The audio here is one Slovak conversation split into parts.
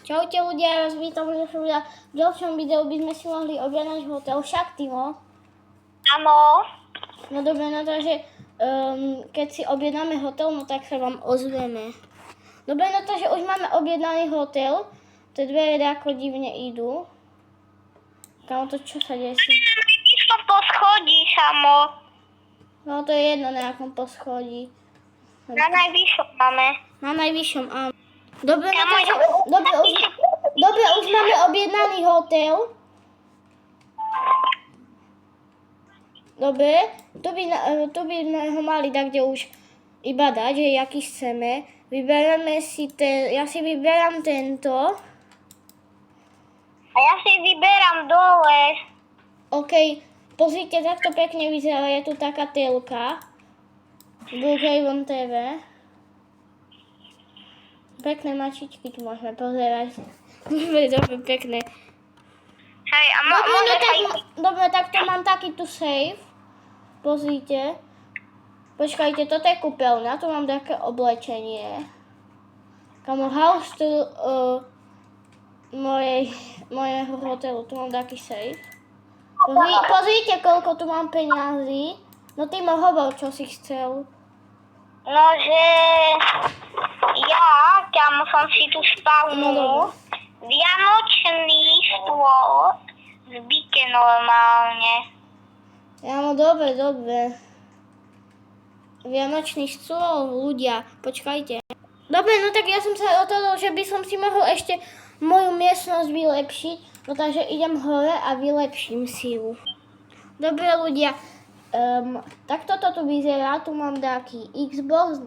Čaute ľudia, ja vás vítam, že v ďalšom videu by sme si mohli objednať hotel, však Timo? Áno. No dobre, no takže keď si objednáme hotel, no tak sa vám ozveme. Dobre, no takže už máme objednaný hotel, tie dvere ako divne idú. Kámo, to čo sa deje? Som po schodí, samo. No to je jedno na akom poschodí. Na najvyššom máme. Na najvyššom, áno. Dobre, no Kámo, takže, dobre, už máme objednaný hotel. Dobre, tu by sme ho mali tak, kde už iba dať, že jaký chceme. Vyberáme si ja si vyberám tento. A ja si vyberám dole. OK, pozrite, takto pekne vyzerá, je tu taká telka. Brookhaven TV. Pekné mačičky tu môžeme pozerať. Dobre, pekné. Hej, a Dobre, no môžeš tak, aj... dobre, tak tu mám taký tu safe. Pozrite. Počkajte, toto je kúpeľňa, tu mám také oblečenie. Kamo, house to mojeho hotelu, tu mám taký safe. Pozrite, koľko tu mám peňazí. No ty ma hovor, čo si chcel. No, že... Ja, tam som si tu spavnul vianočný stôl z bike normálne. Ja, no dobre. Vianočný stôl, ľudia, počkajte. Dobre, no tak ja som sa rozhodol, že by som si mohol ešte moju miestnosť vylepšiť. No takže idem hore a vylepším si ju. Dobre, ľudia, takto to tu vyzerá. Tu mám taký Xbox,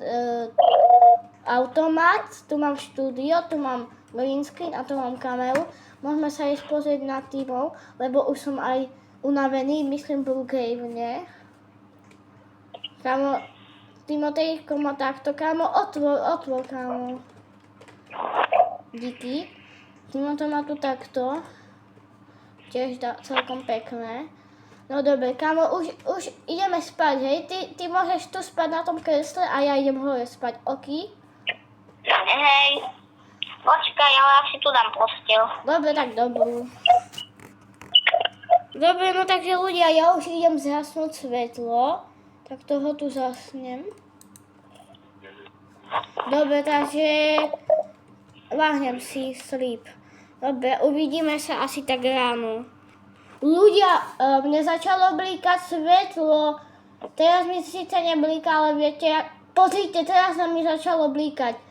automat, tu mám štúdio, tu mám green screen a tu mám kameru. Môžeme sa ísť pozrieť na tímov, lebo už som aj unavený, myslím Brookhaven. Kámo, Timotejko má takto, kámo, otvor, kámo. Díky. Timoto má tu takto. Tiež celkom pekné. No dobre, kámo, už ideme spať, hej? Ty môžeš tu spať na tom kresle a ja idem hore spať, ok? Hej. Počkaj, ale ja si tu dám postel. Dobre, tak dobrú. Dobre, no takže ľudia, ja už idem zhasnúť svetlo. Tak toho tu zasnem. Dobre, takže láhnem si, sleep. Dobre, uvidíme sa asi tak ráno. Ľudia, mne začalo blíkať svetlo. Teraz mi síce neblíka, ale viete, pozrite, teraz nám mi začalo blíkať.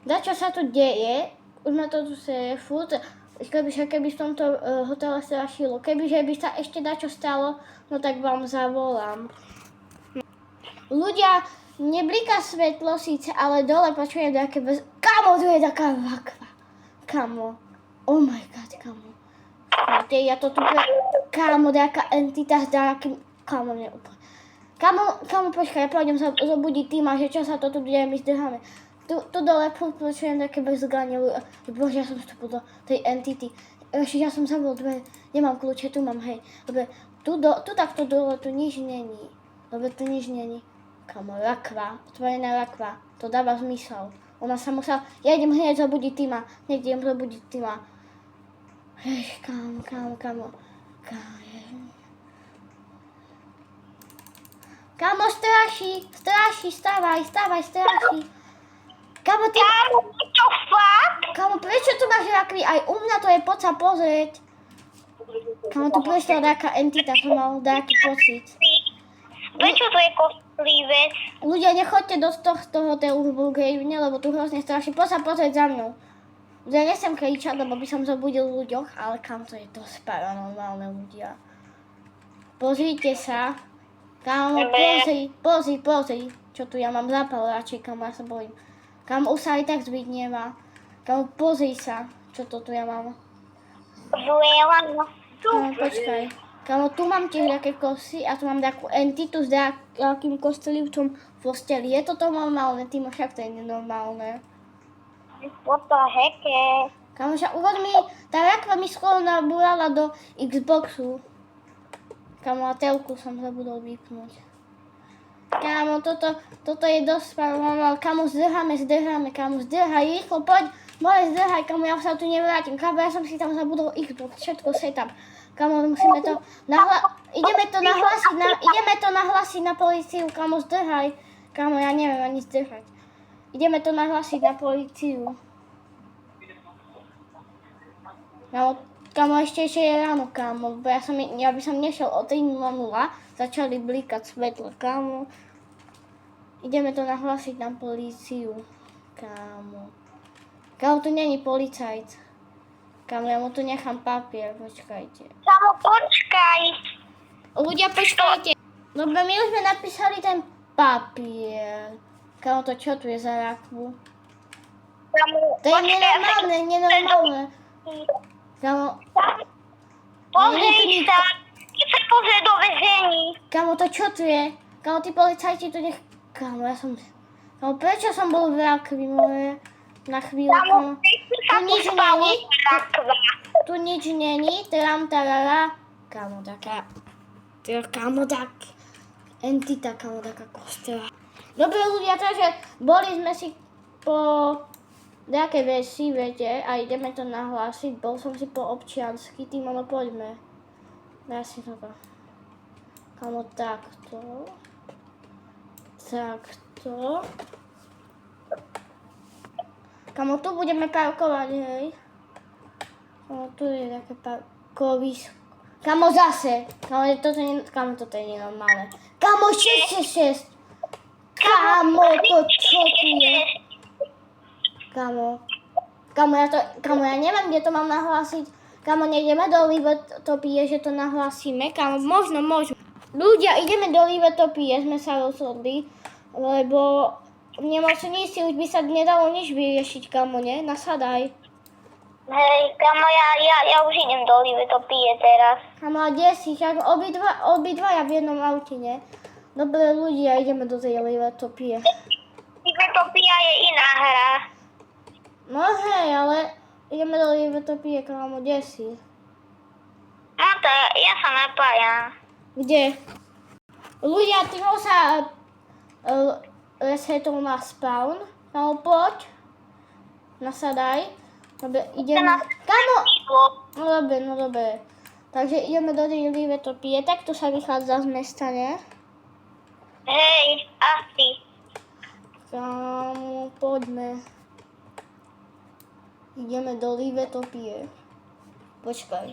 Čo sa tu deje? Už ma to tu seje furt. Keby v tomto hotele strašilo. Kebyže by sa ešte dačo stalo, no tak vám zavolám. Ľudia, neblíka svetlo síce, ale dole počujem také Kamo, tu je taká vakva. Kamo. Oh my god, kamo. Ja to tu Kamo, nejaká entita s nejakým... Kamo, mne úplne. Kamo, počkaj, ja pôjdem zobudiť týma, že čo sa to tu deje, my zdrháme. Tu dole počujem také bezganie. Bože, ja som vstúpil do tej entity. Ešte ja som zavolal dve, nemám kľúče, tu mám, hej. Dobre, tu takto dole, tu nič není. Dobre, tu nič není. Kamo, rakva, otvorená rakva, to dáva zmysel. Ona sa musela, ja idem hneď zobudiť týma, Hej, kamo. Kamo, straší, stávaj, straší. Kamo, ty... to fakt? Kamo, prečo tu máš rakvy? Aj u mňa to je, poď sa pozrieť. Kamo, tu prečo taká entita, som mal taký pocit. Prečo to je kostlivec? Ľudia, nechoďte do tohto hotelu v Brookhavene, lebo tu hrozne straší. Poď sa pozrieť za mnou. Ja nesem kričať, lebo by som zabudil ľuďoch, ale kam to je dosť paranormálne, ľudia. Pozrite sa. Kamo, pozri. Čo tu ja mám zapalovačie, kamo, ja sa bojím. Kamo, už sa aj tak zbyť nemá. Kamo, pozri sa, čo to tu ja mám. Kamo, počkaj. Kamo, tu mám tiež také kosy a tu mám takú entitu s takým kostlivcom v posteli. Je toto normálne? Timo, však to je nenormálne. What the heck? Kamo, však uvod mi, tá rakva mi skoro nabúrala do Xboxu. Kamo, a telku som zabudol vypnúť. Kámo, toto je dosť paranormálne. Kámo, zdrháme, kámo, zdrhaj, rýchlo, poď. More zdrhaj, kamo, ja sa tu nevrátim. Kamo, ja som si tam zabudol Xbox, všetko setup. Kamo, musíme to ideme to nahlásiť na políciu, kamo, zdrhaj. Kamo, ja neviem ani zdrhať. Ideme to nahlásiť na políciu. Kamo, ešte je ráno, kamo, bo ja by som nešiel o 3:00, začali blikať svetlo, kamo. Ideme to nahlásiť na políciu, kamo. Kamo, tu není policajt. Kamo, ja mu tu nechám papier, počkajte. Kamo, počkaj. Ľudia, počkajte. Dobre, my už sme napísali ten papier. Kamo, to čo tu je za rakvu? Kamo, To je nenormálne. Kamo, pozri sa. Keď sa pozrie do väzení. kamo, to čo tu je? Kamo, tí policajti tu nech... Kamo, prečo som bol v rakvi moje? Na chvíľku. Kamo, Tu nič není. Tu nič není. Tram, tarara. Kamo, taká... Kamo, tak... Entita, kamo, taká kostela. Dobre, ľudia, takže boli sme si po... nejaké veci, viete, a ideme to nahlásiť. Bol som si po občiansky, tým ono poďme. Dá si to. Kamo, takto. Takto. Kamo, tu budeme parkovať, hej. Kamo, tu je také parkovisko. Kamo, zase. Kamo, toto je nenormálne. Kamo, 666. Kamo, to čo tu je? Kamo, ja neviem, kde to mám nahlásiť. Kamo, nejdeme do Livetopie, že to nahlásime. Kamo, možno. Ľudia, ideme do Livetopie, sme sa rozhodli, lebo v nemocnici už by sa nedalo nič vyriešiť, kamo, ne? Nasadaj. Hej, kamo, ja už idem do Livetopie teraz. Kamo, a kde si? Však obidvaja v jednom aute, ne? Dobre, ľudia, ideme do tej Livetopie. Livetopia je iná hra. No hej, ale ideme do Livetopie, kamo, kde si? No to, ja sa napájam. Kde? Ľudia, Timo sa resetol na spawn. Kamo, poď. Nasadaj. Dobre, ideme. Kamo! No dobre. Takže ideme do tej Livetopie. Takto sa vychádza z mesta, ne? Hej, asi. Kamo, poďme. Ideme do Livetopie. Počkaj.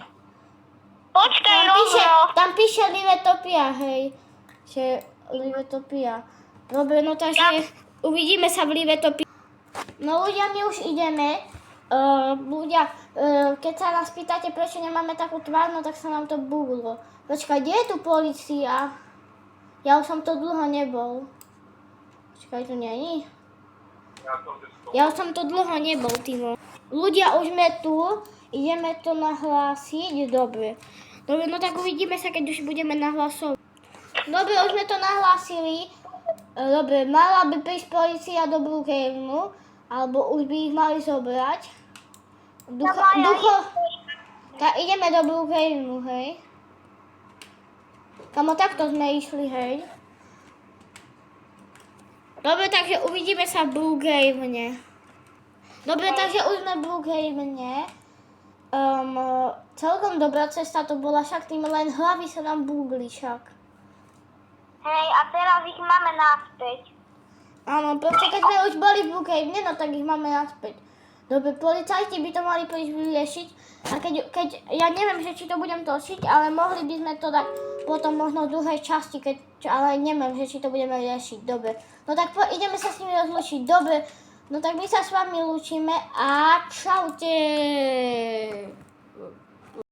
Počkaj, Robo. Tam píše Livetopia, hej. Že Livetopia. Dobre, no takže uvidíme sa v Livetopii. No ľudia, my už ideme. Ľudia, keď sa nás pýtate, prečo nemáme takú tvár, no tak sa nám to buglo. Počkaj, kde je tu polícia? Ja už som to dlho nebol. Počkaj, tu není? Ja už som to dlho nebol, Timo. Ľudia, už sme tu. Ideme to nahlásiť. Dobre, no tak uvidíme sa, keď už budeme nahlasovať. Dobre, už sme to nahlásili. Dobre, mala by prísť polícia do Brookhavenu, alebo už by ich mali zobrať. Tak ideme do Brookhavenu, hej. Kamo, takto sme išli, hej. Dobre, takže uvidíme sa v Brookhavene. Dobre, takže už sme v Brookhavene. Celkom dobrá cesta to bola, však tým len hlavy sa nám bugli však. Hej, a teraz ich máme naspäť. Áno, proste keď sme už boli v Brookhavene, no tak ich máme naspäť. Dobre, policajti by to mali prísť vyriešiť. A keď ja neviem, že či to budem točiť, ale mohli by sme to dať potom možno v druhej časti, ale neviem, že či to budeme riešiť. Dobre, no tak ideme sa s nimi rozlučiť. Dobre, no tak my sa s vami lúčime a čaute.